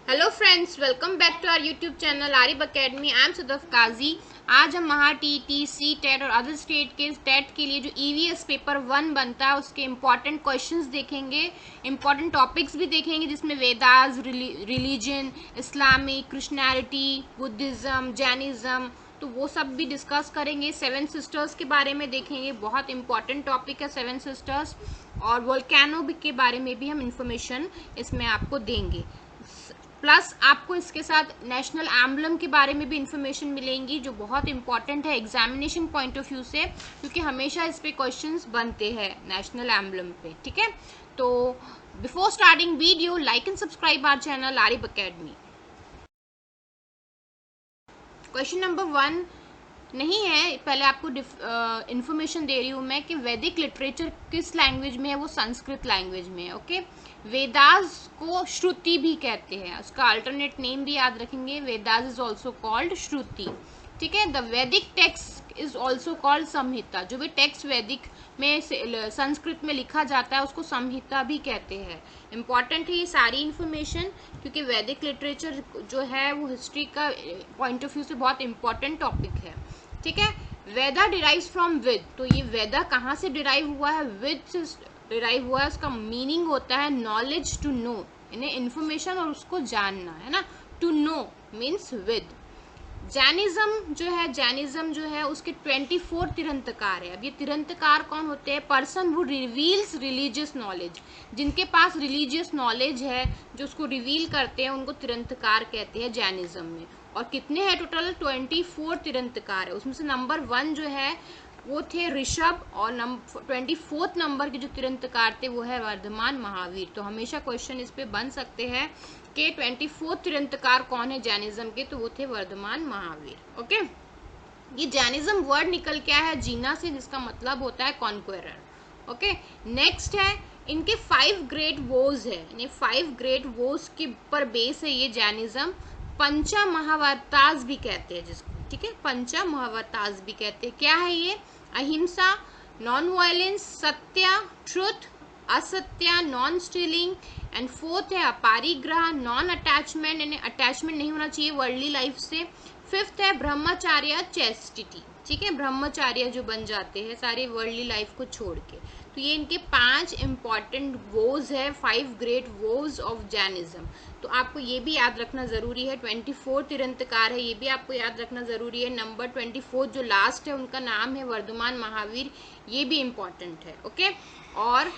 Hello friends, welcome back to our YouTube channel Arif academy. I am Sadaf Qazi. आज हम Maha T C TET और other state के TET के लिए जो ईवीएस पेपर 1 बनता है उसके इम्पॉर्टेंट क्वेश्चंस देखेंगे, इम्पॉर्टेंट टॉपिक्स भी देखेंगे जिसमें Vedas, religion, Islamic, Christianity, Buddhism, Jainism, तो वो सब भी डिस्कस करेंगे। सेवन सिस्टर्स के बारे में देखेंगे, बहुत इंपॉर्टेंट टॉपिक है सेवन सिस्टर्स। और वोल्केनो के बारे में भी हम इंफॉर्मेशन इसमें आपको देंगे। प्लस आपको इसके साथ नेशनल एम्बलम के बारे में भी इंफॉर्मेशन मिलेंगी जो बहुत इंपॉर्टेंट है एग्जामिनेशन पॉइंट ऑफ व्यू से, क्योंकि हमेशा इस पे क्वेश्चंस बनते हैं नेशनल एम्बलम पे। ठीक है, तो before starting video like and subscribe our channel Arif academy. Question number 1 नहीं है, पहले आपको इन्फॉर्मेशन दे रही हूँ मैं कि वैदिक लिटरेचर किस लैंग्वेज में है, वो संस्कृत लैंग्वेज में है। ओके, वेदास को श्रुति भी कहते हैं, उसका अल्टरनेट नेम भी याद रखेंगे, वेदास इज ऑल्सो कॉल्ड श्रुति। ठीक है, द वैदिक टेक्स्ट इज ऑल्सो कॉल्ड संहिता। जो भी टेक्स्ट वैदिक में संस्कृत में लिखा जाता है उसको संहिता भी कहते हैं। इंपॉर्टेंट है ये सारी इन्फॉर्मेशन, क्योंकि वैदिक लिटरेचर जो है वो हिस्ट्री का पॉइंट ऑफ व्यू से बहुत इंपॉर्टेंट टॉपिक है। ठीक है, वेदा डिराइव फ्रॉम विद, तो ये वेदा कहाँ से डिराइव हुआ है? विद से डिराइव हुआ है। उसका मीनिंग होता है नॉलेज, टू नो, यानी इन्फॉर्मेशन और उसको जानना, है ना। टू नो मीन्स विद। जैनिज्म जो है उसके 24 तीर्थंकर है। अब ये तीर्थंकर कौन होते हैं? Person who reveals religious knowledge, जिनके पास रिलीजियस नॉलेज है, जो उसको रिवील करते हैं, उनको तीर्थंकर कहते हैं जैनिज्म में। और कितने हैं टोटल? 24 तीर्थंकर है। उसमें से नंबर 1 जो है वो थे ऋषभ, और 24 नंबर के जो तीर्थंकर थे वो है वर्धमान महावीर। तो हमेशा क्वेश्चन इस पे बन सकते हैं कि 24 तीर्थंकर कौन है जैनिज्म के, तो वो थे वर्धमान महावीर। ओके, ये जैनिज्म वर्ड निकल के आया है जीना से, जिसका मतलब होता है कॉन्क्वेरर। ओके, नेक्स्ट है इनके 5 ग्रेट वोज है, यानी 5 ग्रेट वोज के पर बेस है ये जैनिज्म। पंचा महावर्तास भी कहते हैं जिसको। ठीक है, पंचा महावर्तास भी कहते हैं। क्या है ये? अहिंसा, नॉन वायलेंस, सत्य, ट्रुथ, असत्य, नॉन स्टीलिंग, एंड 4th है अपारिग्रह, नॉन अटैचमेंट, यानी अटैचमेंट नहीं होना चाहिए वर्ल्डली लाइफ से। 5th है ब्रह्मचार्य, चेस्टिटी। ठीक है, ब्रह्मचार्य जो बन जाते हैं सारे वर्ल्डली लाइफ को छोड़ के। तो ये इनके 5 इंपॉर्टेंट वोज है, 5 ग्रेट वोज ऑफ जैनिज्म। तो आपको ये भी याद रखना जरूरी है। 24 तीर्थंकर है, ये भी आपको याद रखना जरूरी है। नंबर 24 जो लास्ट है उनका नाम है वर्धमान महावीर, ये भी इंपॉर्टेंट है। ओके, और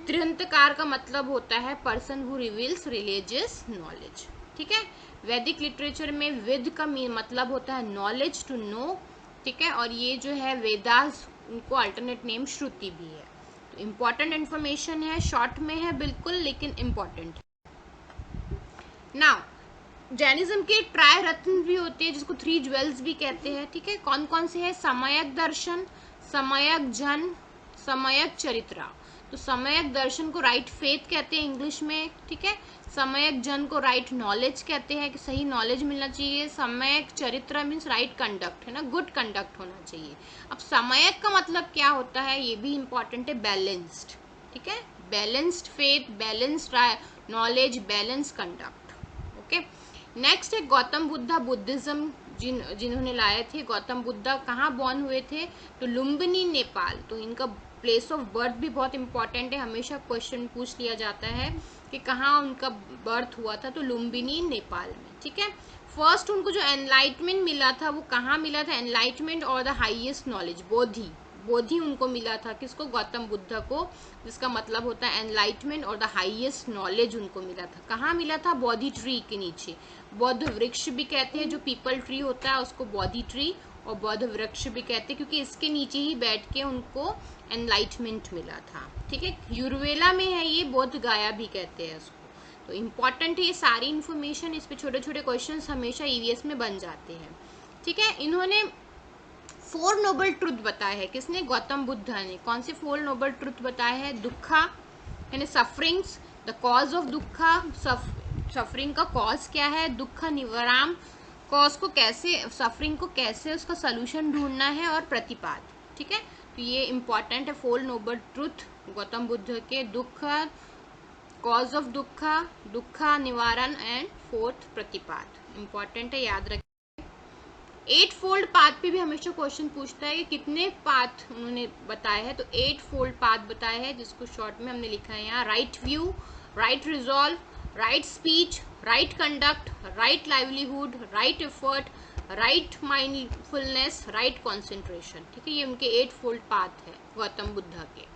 तीर्थंकर का मतलब होता है person who reveals religious knowledge. ठीक है, वैदिक लिटरेचर में विद का मतलब होता है नॉलेज, टू नो। ठीक है, और ये जो है वेदास, उनको अल्टरनेट नेम श्रुति भी है। तो इम्पॉर्टेंट इन्फॉर्मेशन है, शॉर्ट में है बिल्कुल, लेकिन इम्पॉर्टेंट। नाउ जैनिज्म के ट्राय रत्न भी होते हैं जिसको 3 ज्वेल्स भी कहते हैं। ठीक है, कौन कौन से हैं? सम्यक दर्शन, सम्यक जन, सम्यक चरित्रा। तो सम्यक दर्शन को राइट फेथ कहते हैं इंग्लिश में। ठीक है, सम्यक जन को राइट नॉलेज कहते हैं कि सही नॉलेज मिलना चाहिए। सम्यक चरित्र मीन्स राइट कंडक्ट, है ना, गुड कंडक्ट होना चाहिए। अब सम्यक का मतलब क्या होता है ये भी इंपॉर्टेंट है, बैलेंस्ड। ठीक है, balanced faith, balanced knowledge, balance conduct. Okay, next है गौतम बुद्धा, बुद्धिज्म जिन्होंने लाए थे। गौतम बुद्धा कहाँ बॉर्न हुए थे? तो लुम्बिनी, नेपाल। तो इनका प्लेस ऑफ बर्थ भी बहुत इंपॉर्टेंट है, हमेशा क्वेश्चन पूछ लिया जाता है कि कहाँ उनका बर्थ हुआ था, तो लुम्बिनी, नेपाल में। ठीक है, फर्स्ट उनको जो एनलाइटमेंट मिला था वो कहाँ मिला था? एनलाइटमेंट और द हाईएस्ट नॉलेज, बोधि, बोधि उनको मिला था। किसको? गौतम बुद्ध को, जिसका मतलब होता है एनलाइटमेंट और द हाईएस्ट नॉलेज उनको मिला था। कहाँ मिला था? बोधि ट्री के नीचे। बौद्ध वृक्ष भी कहते हैं, जो पीपल ट्री होता है उसको बोधि ट्री और बौद्ध वृक्ष भी कहते हैं, क्योंकि इसके नीचे ही बैठ के उनको एनलाइटमेंट मिला था। ठीक है, यूरवेला में है ये, बोध गाया भी कहते हैं उसको। तो इम्पॉर्टेंट है ये सारी इन्फॉर्मेशन, इस पे छोटे छोटे क्वेश्चन हमेशा ईवीएस में बन जाते हैं। ठीक है, इन्होंने 4 नोबल ट्रुथ बताए हैं। किसने? गौतम बुद्ध ने। कौन से 4 नोबल ट्रुथ बताए हैं? दुखा यानी सफरिंग्स, द कॉज ऑफ दुखा, सफरिंग का कॉज क्या है, दुख निवारण, कॉज को कैसे, सफरिंग को कैसे उसका सोल्यूशन ढूंढना है, और प्रतिपाद। ठीक है, तो ये इंपॉर्टेंट है 4 नोबल ट्रुथ गौतम बुद्ध के। दुख कॉज ऑफ दुखा, दुखा निवारण, एंड फोर्थ प्रतिपाद। इंपॉर्टेंट है, याद रखें। 8 फोल्ड पाथ पे भी हमेशा क्वेश्चन पूछता है कि कितने पाथ उन्होंने बताए हैं, तो 8 फोल्ड पाथ बताए हैं, जिसको शॉर्ट में हमने लिखा है यहाँ, right view, right resolve, right speech, right conduct, right livelihood, right effort, right mindfulness, right concentration. ठीक है, ये उनके 8 फोल्ड पाथ है गौतम बुद्धा के।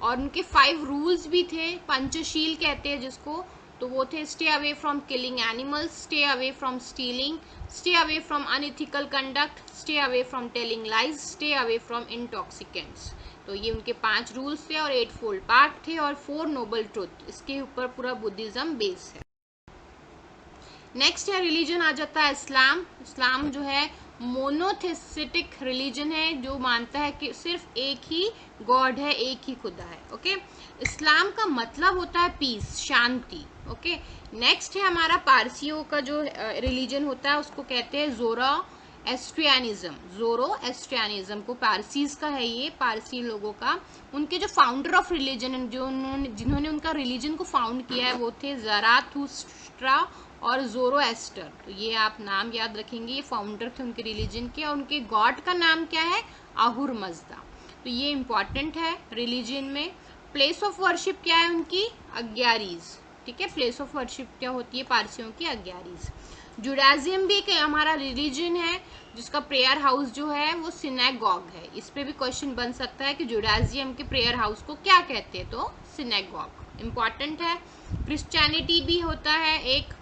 और उनके 5 रूल्स भी थे, पंचशील कहते हैं जिसको, तो वो थे stay away from killing animals, stay away from stealing, stay away from unethical conduct, stay away from telling lies, stay away from intoxicants. तो ये उनके 5 रूल्स थे और 8 फोल्ड पार्ट थे और 4 नोबल ट्रुथ, इसके ऊपर पूरा बुद्धिज्म बेस है। नेक्स्ट है रिलीजन आ जाता है इस्लाम। इस्लाम जो है मोनोथेसिटिक रिलीजन है, जो मानता है कि सिर्फ एक ही गॉड है, एक ही खुदा है। ओके, इस्लाम का मतलब होता है पीस, शांति। ओके, नेक्स्ट है हमारा पारसियों का जो रिलीजन होता है उसको कहते हैं ज़ोराएस्ट्रियनिज्म। ज़ोराएस्ट्रियनिज्म को पारसीज का है, ये पारसी लोगों का। उनके जो फाउंडर ऑफ रिलीजन, जो जिन्होंने उनका रिलीजन को फाउंड किया है, वो थे ज़राथुस्ट्रा और ज़ोरोएस्टर। तो ये आप नाम याद रखेंगे, ये फाउंडर थे उनके रिलीजन के। और उनके गॉड का नाम क्या है? आहुर मजदा। तो ये इंपॉर्टेंट है रिलीजन में। प्लेस ऑफ वर्शिप क्या है उनकी? अग्यारीज। ठीक है, प्लेस ऑफ वर्शिप क्या होती है पारसियों की? अग्यारीज। जुडाइज्म भी एक हमारा रिलीजन है, जिसका प्रेयर हाउस जो है वो सिनेगॉग है। इस पे भी क्वेश्चन बन सकता है कि जुडाइज्म के प्रेयर हाउस को क्या कहते हैं, तो सिनेगॉग। इंपॉर्टेंट है। क्रिश्चियनिटी भी होता है एक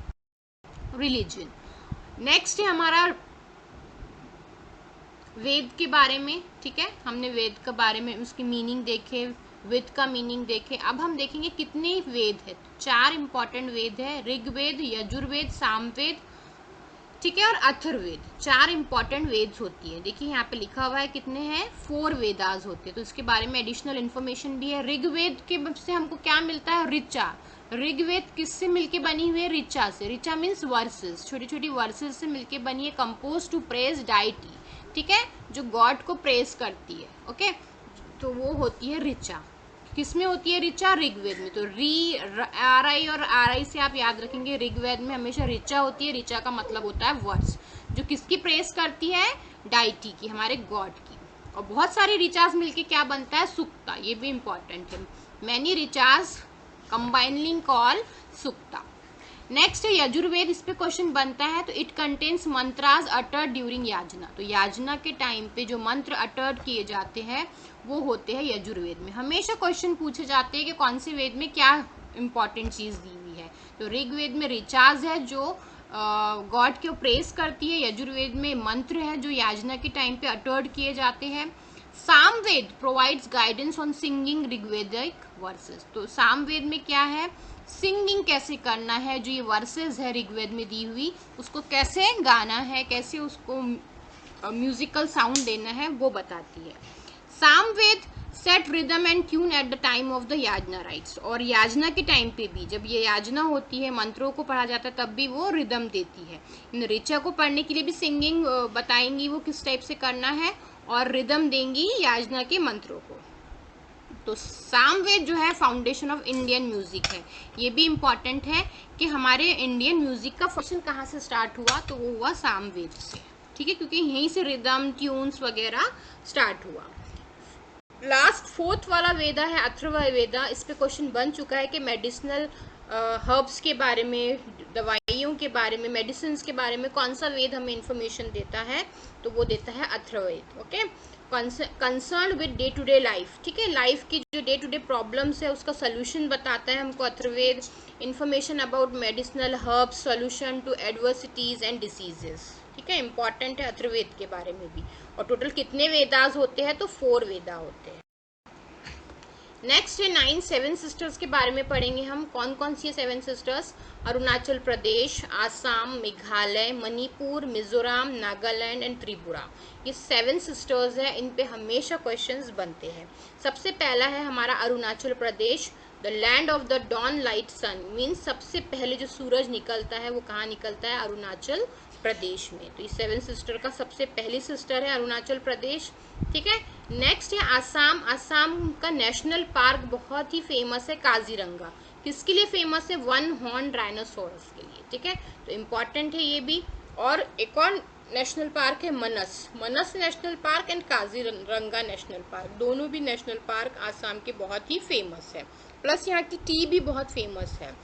रिलीजन। नेक्स्ट है हमारा वेद के बारे में। ठीक है, हमने वेद के बारे में उसकी मीनिंग देखे, वेद का मीनिंग देखे। अब हम देखेंगे कितने वेद है। 4 इंपॉर्टेंट वेद है, ऋग्वेद, यजुर्वेद, सामवेद, ठीक है, और अथर्ववेद। 4 इंपॉर्टेंट वेद्स होती है। देखिए यहाँ पे लिखा हुआ है कितने हैं, 4 वेदास होते हैं। तो इसके बारे में एडिशनल इन्फॉर्मेशन भी है। ऋग्वेद के से हमको क्या मिलता है? ऋचा। ऋग्वेद किससे मिलके बनी हुई है? ऋचा से। ऋचा मीन्स वर्सेस, छोटी छोटी वर्सेस से मिलके बनी है। कंपोज टू प्रेज डाइटी, ठीक है, जो गॉड को प्रेज करती है। ओके, तो वो होती है ऋचा। किसमें होती है ऋचा? ऋग्वेद में। तो री, आर आई और आर आई से आप याद रखेंगे, ऋग्वेद में हमेशा ऋचा होती है। ऋचा का मतलब होता है वर्स, जो किसकी प्रेस करती है? डाइटी की, हमारे गॉड की। और बहुत सारी ऋचास मिलके क्या बनता है? सुक्ता। ये भी इंपॉर्टेंट है। Many ऋचास combining call सुक्ता। नेक्स्ट है यजुर्वेद। इस पे क्वेश्चन बनता है। तो it contains mantras uttered during याजना। तो याजना के टाइम पे जो मंत्र अटर्ड किए जाते हैं वो होते हैं यजुर्वेद में। हमेशा क्वेश्चन पूछे जाते हैं कि कौन से वेद में क्या इंपॉर्टेंट चीज दी हुई है। तो ऋग्वेद में ऋचाज है जो गॉड को प्रेस करती है। यजुर्वेद में मंत्र है जो याजना के टाइम पे अटर्ड किए जाते हैं। Samaveda provides guidance on singing Rigvedic versus. तो सामवेद में क्या है? सिंगिंग कैसे करना है, जो ये वर्सेस है ऋग्वेद में दी हुई, उसको कैसे गाना है, कैसे उसको म्यूजिकल साउंड देना है, वो बताती है। Samaveda set rhythm and tune at the time of the yajna rites. और याजना के टाइम पे भी, जब ये याजना होती है, मंत्रों को पढ़ा जाता है, तब भी वो रिदम देती है। इन ऋचा को पढ़ने के लिए भी सिंगिंग बताएंगी वो किस टाइप से करना है, और रिदम देंगी याजना के मंत्रों को। तो सामवेद जो है फाउंडेशन ऑफ इंडियन म्यूजिक है। ये भी इम्पॉर्टेंट है कि हमारे इंडियन म्यूजिक का फंक्शन कहाँ से स्टार्ट हुआ, तो वो हुआ सामवेद से। ठीक है, क्योंकि यहीं से रिदम, ट्यून्स वगैरह स्टार्ट हुआ। लास्ट 4th वाला वेदा है अथर्ववेदा। इस पे क्वेश्चन बन चुका है कि मेडिसिनल हर्ब्स के बारे में, दवाइयों के बारे में, मेडिसिन के बारे में कौन सा वेद हमें इंफॉर्मेशन देता है, तो वो देता है Atharvaveda. Okay, concern with day to day life. ठीक है, लाइफ की जो डे टू डे प्रॉब्लम्स है उसका सोल्यूशन बताता है हमको Atharvaveda. Information about medicinal herbs, solution to adversities and diseases. ठीक है, इंपॉर्टेंट है अथर्ववेद के बारे में भी। और टोटल कितने वेदास होते हैं, तो 4 वेदा होते हैं। नेक्स्ट है 9 7 सिस्टर्स के बारे में पढ़ेंगे हम। कौन कौन सी है 7 सिस्टर्स? अरुणाचल प्रदेश, आसाम, मेघालय, मणिपुर, मिजोरम, नागालैंड एंड त्रिपुरा। ये 7 सिस्टर्स है, इन पे हमेशा क्वेश्चंस बनते हैं। सबसे पहला है हमारा Arunachal Pradesh. The land of the dawn light sun means सबसे पहले जो सूरज निकलता है वो कहाँ निकलता है? अरुणाचल प्रदेश में। तो ये 7 सिस्टर का सबसे पहली सिस्टर है अरुणाचल प्रदेश। ठीक है, नेक्स्ट है आसाम। आसाम का नेशनल पार्क बहुत ही फेमस है, काजीरंगा। किसके लिए फेमस है? वन हॉर्न राइनोसोरस के लिए, ठीक है, तो इम्पॉर्टेंट है ये भी। और एक और नेशनल पार्क है मनस national park and Kaziranga national park, दोनों भी नेशनल पार्क आसाम के बहुत ही फेमस है। प्लस यहाँ की टी भी बहुत फेमस है।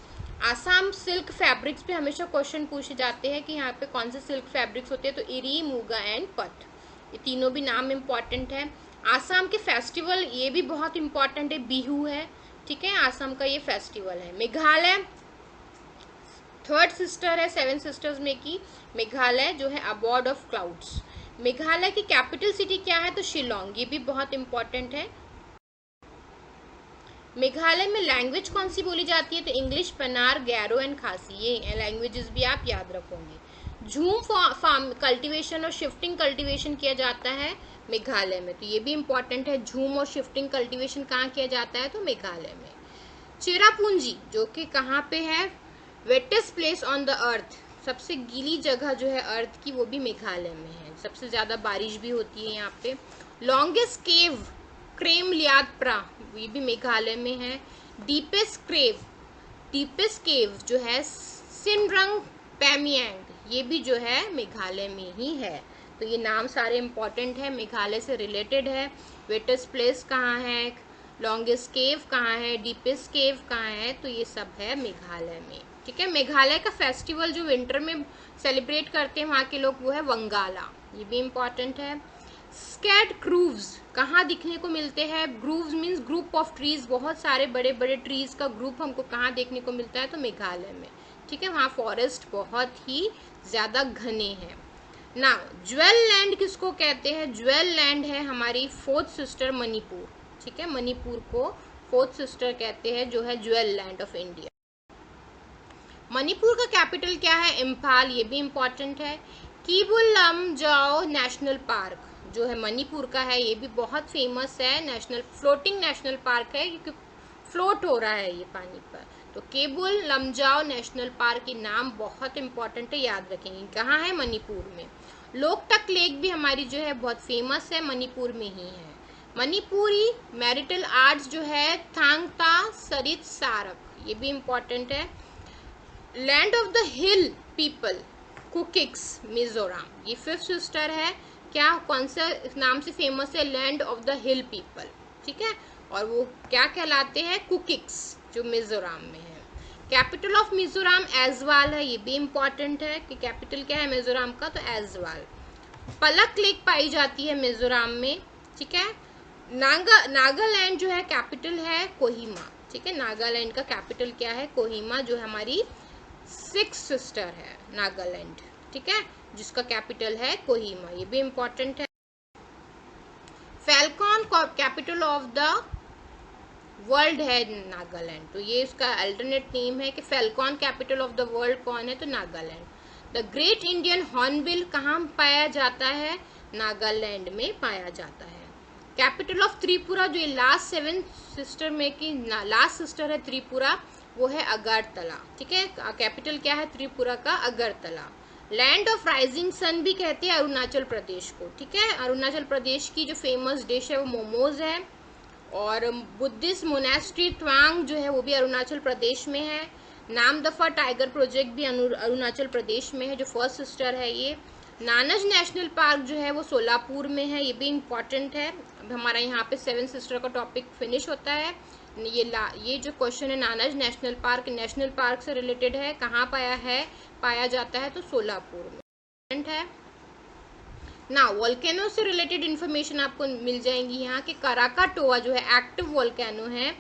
आसाम सिल्क फैब्रिक्स पे हमेशा क्वेश्चन पूछे जाते हैं कि यहाँ पे कौन से सिल्क फैब्रिक्स होते हैं, तो इरी, मूगा एंड पट, ये तीनों भी नाम इम्पॉर्टेंट है। आसाम के फेस्टिवल ये भी बहुत इम्पॉर्टेंट है, बिहू है, ठीक है, आसाम का ये फेस्टिवल है। मेघालय थर्ड सिस्टर है 7 सिस्टर्स में की, मेघालय जो है अबॉर्ड ऑफ क्लाउड्स। मेघालय की कैपिटल सिटी क्या है? तो शिलोंग, ये भी बहुत इंपॉर्टेंट है। मेघालय में लैंग्वेज कौन सी बोली जाती है? तो इंग्लिश, पनार, गैरो एंड खासी, ये लैंग्वेजेस भी आप याद रखोगे। झूम फार्म कल्टीवेशन और शिफ्टिंग कल्टीवेशन किया जाता है मेघालय में, तो ये भी इंपॉर्टेंट है। झूम और शिफ्टिंग कल्टीवेशन कहाँ किया जाता है? तो मेघालय में। चेरापूंजी जो कि कहाँ पे है? Wettest place on the earth, सबसे गीली जगह जो है अर्थ की, वो भी मेघालय में है, सबसे ज्यादा बारिश भी होती है यहाँ पे। लॉन्गेस्ट केव क्रेम लियादप्रा, ये भी मेघालय में है। डीपेस्ट केव जो है सिनरंग पैमियांग, ये भी जो है मेघालय में ही है। तो ये नाम सारे इंपॉर्टेंट है, मेघालय से रिलेटेड है। वेटेस्ट प्लेस कहाँ है, लॉन्गेस्ट केव कहाँ है, डीपेस्ट केव कहाँ है, तो ये सब है मेघालय में, ठीक है। मेघालय का फेस्टिवल जो विंटर में सेलिब्रेट करते हैं वहाँ के लोग, वो है वंगाला, ये भी इम्पॉर्टेंट है। स्कैड ग्रूव्स कहाँ दिखने को मिलते हैं? Groves means group of trees, बहुत सारे बड़े बड़े ट्रीज का ग्रुप हमको कहाँ देखने को मिलता है? तो मेघालय में, ठीक है, वहाँ फॉरेस्ट बहुत ही ज्यादा घने हैं। ना ज्वेल लैंड किसको कहते हैं? ज्वेल लैंड है हमारी फोर्थ सिस्टर मणिपुर, ठीक है, मणिपुर को फोर्थ सिस्टर कहते हैं, जो है jewel land of India. Manipur का कैपिटल क्या है? इम्फाल, ये भी इम्पोर्टेंट है। कीबुल लमजाओ नेशनल पार्क जो है मणिपुर का है, ये भी बहुत फेमस है, नेशनल फ्लोटिंग नेशनल पार्क है क्योंकि फ्लोट हो रहा है ये पानी पर। तो केबुल लमजाओ नेशनल पार्क के नाम बहुत इंपॉर्टेंट है, याद रखेंगे। कहाँ है? मणिपुर में। लोकटक लेक भी हमारी जो है बहुत फेमस है, मणिपुर में ही है। मणिपुरी मैरिटल आर्ट्स जो है थांगता सरित सारक, ये भी इम्पोर्टेंट है। Land of the hill people कुकिक्स मिजोरम, ये फिफ्थ सिस्टर है, क्या कौन सा नाम से फेमस है? Land of the hill people, ठीक है, और वो क्या कहलाते हैं? कुकिक्स, जो मिजोरम में है। कैपिटल ऑफ मिजोरम ऐजवाल है, ये भी इम्पोर्टेंट है कि कैपिटल क्या है मिजोरम का? तो ऐजवाल। पलक लेक पाई जाती है मिजोरम में, ठीक है। नागालैंड जो है कैपिटल है कोहिमा, ठीक है, नागालैंड का कैपिटल क्या है? कोहिमा, जो हमारी 6 सिस्टर है नागालैंड, ठीक है, जिसका कैपिटल है कोहिमा, ये भी इम्पोर्टेंट है। Falcon capital of the world है नागालैंड, तो ये इसका अल्टरनेट नेम है कि Falcon capital of the world कौन है? तो Nagaland. The great Indian hornbill कहाँ पाया जाता है? नागालैंड में पाया जाता है। कैपिटल ऑफ त्रिपुरा, जो ये लास्ट 7 सिस्टर में की लास्ट सिस्टर है त्रिपुरा, वो है अगरतला, ठीक है, कैपिटल क्या है त्रिपुरा का? Agartala. Land of rising sun भी कहते हैं अरुणाचल प्रदेश को, ठीक है, अरुणाचल प्रदेश की जो फेमस डिश है वो मोमोज है। और बुद्धिस्ट मोनेस्ट्री त्वांग जो है वो भी अरुणाचल प्रदेश में है। नामदफा टाइगर प्रोजेक्ट भी अरुणाचल प्रदेश में है, जो फर्स्ट सिस्टर है ये। नानज नेशनल पार्क जो है वो सोलापुर में है, ये भी इम्पॉर्टेंट है। अब हमारा यहाँ पे 7 सिस्टर का टॉपिक फिनिश होता है। ये जो क्वेश्चन है नानज नेशनल पार्क से रिलेटेड है, कहाँ पाया जाता है? तो सोलापुर में है ना। वोल्केनो से रिलेटेड इन्फॉर्मेशन आपको मिल जाएंगी यहाँ के। कराकाटोआ जो है एक्टिव वोल्केनो है,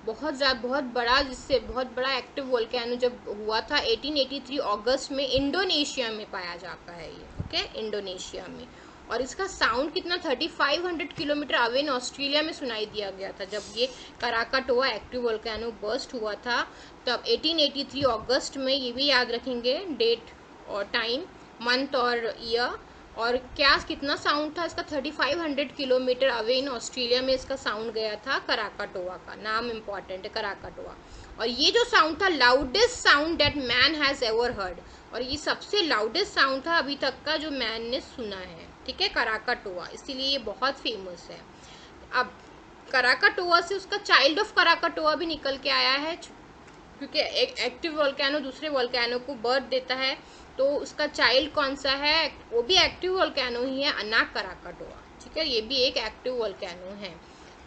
बहुत बड़ा, जिससे बहुत बड़ा एक्टिव वोल्केनो जब हुआ था 1883 अगस्त में, इंडोनेशिया में पाया जाता है ये, ओके, इंडोनेशिया में। और इसका साउंड कितना 3500 किलोमीटर अवे इन ऑस्ट्रेलिया में सुनाई दिया गया था जब ये कराकाटोआ एक्टिव वोल्केनो बर्स्ट हुआ था, तब 1883 अगस्त में। ये भी याद रखेंगे, डेट और टाइम, मंथ और ईयर। और क्या कितना साउंड था इसका? 3500 किलोमीटर अवे इन ऑस्ट्रेलिया में इसका साउंड गया था कराकाटोआ का, नाम इम्पॉर्टेंट है कराकाटोआ। और ये जो साउंड था loudest sound that man has ever heard, और ये सबसे लाउडेस्ट साउंड था अभी तक का जो मैन ने सुना है, ठीक है, कराकाटोआ, इसीलिए ये बहुत फेमस है। अब कराकाटोआ से उसका चाइल्ड ऑफ कराकाटोआ भी निकल के आया है, क्योंकि एक एक्टिव वोल्केनो दूसरे वोल्केनो को बर्थ देता है, तो उसका चाइल्ड कौन सा है, वो भी एक्टिव वोल्केनो ही है, अनाक कराकाटोआ। ठीक है, ये भी एक एक्टिव वोल्केनो है।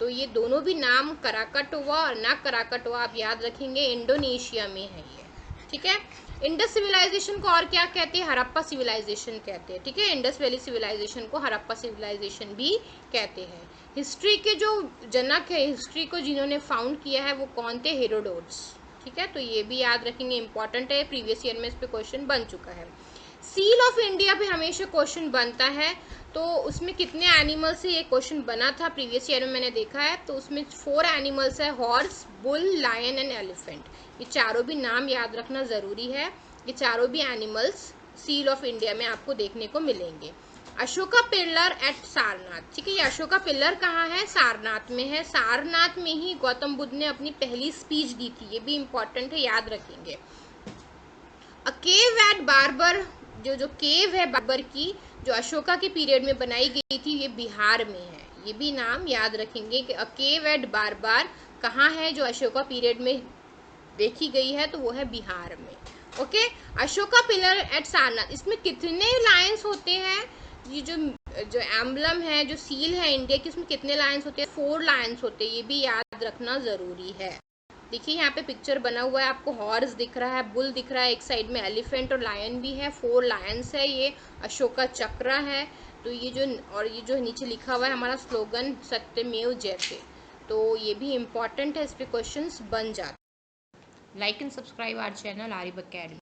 तो ये दोनों भी नाम कराकाटोआ और अनाक कराकाटोआ आप याद रखेंगे, इंडोनेशिया में है ये। ठीक है, इंडस सिविलाइजेशन को और क्या कहते हैं, हड़प्पा सिविलाइजेशन कहते हैं। ठीक है, इंडस वैली सिविलाइजेशन को हड़प्पा सिविलाइजेशन भी कहते हैं। हिस्ट्री के जो जनक है, हिस्ट्री को जिन्होंने फाउंड किया है वो कौन थे, हेरोडोट्स। ठीक है, तो ये भी याद रखेंगे, इंपॉर्टेंट है, प्रीवियस ईयर में इस पे क्वेश्चन बन चुका है। सील ऑफ इंडिया पे हमेशा क्वेश्चन बनता है, तो उसमें कितने एनिमल से ये क्वेश्चन बना था प्रीवियस ईयर में मैंने देखा है, तो उसमें 4 एनिमल्स है, horse, bull, lion and elephant. ये चारों भी नाम याद रखना जरूरी है, ये चारों भी एनिमल्स सील ऑफ इंडिया में आपको देखने को मिलेंगे। Ashoka pillar at Sarnath. ठीक है, ये अशोका पिलर कहाँ है, सारनाथ में है। सारनाथ में ही गौतम बुद्ध ने अपनी पहली स्पीच दी थी, ये भी इंपॉर्टेंट है, याद रखेंगे। अ केव एट बारबर, जो केव है बाबर की, जो अशोका के पीरियड में बनाई गई थी, ये बिहार में है। ये भी नाम याद रखेंगे कि अ केव एट बारबर कहाँ है, जो अशोका पीरियड में देखी गई है, तो वो है बिहार में। Okay, Ashoka pillar at Sarnath, इसमें कितने लायंस होते हैं, ये जो एम्बलम है, जो सील है इंडिया की, उसमें कितने लायंस होते हैं, 4 लायंस होते हैं, ये भी याद रखना जरूरी है। देखिए यहाँ पे पिक्चर बना हुआ है, आपको हॉर्स दिख रहा है, बुल दिख रहा है, एक साइड में एलिफेंट और लायन भी है, 4 लायंस है, ये अशोका चक्र है। तो ये जो नीचे लिखा हुआ है हमारा स्लोगन, सत्यमेव जयते, तो ये भी इम्पोर्टेंट है, इस पे क्वेश्चंस बन जाते हैं। Like and subscribe our channel Arif academy.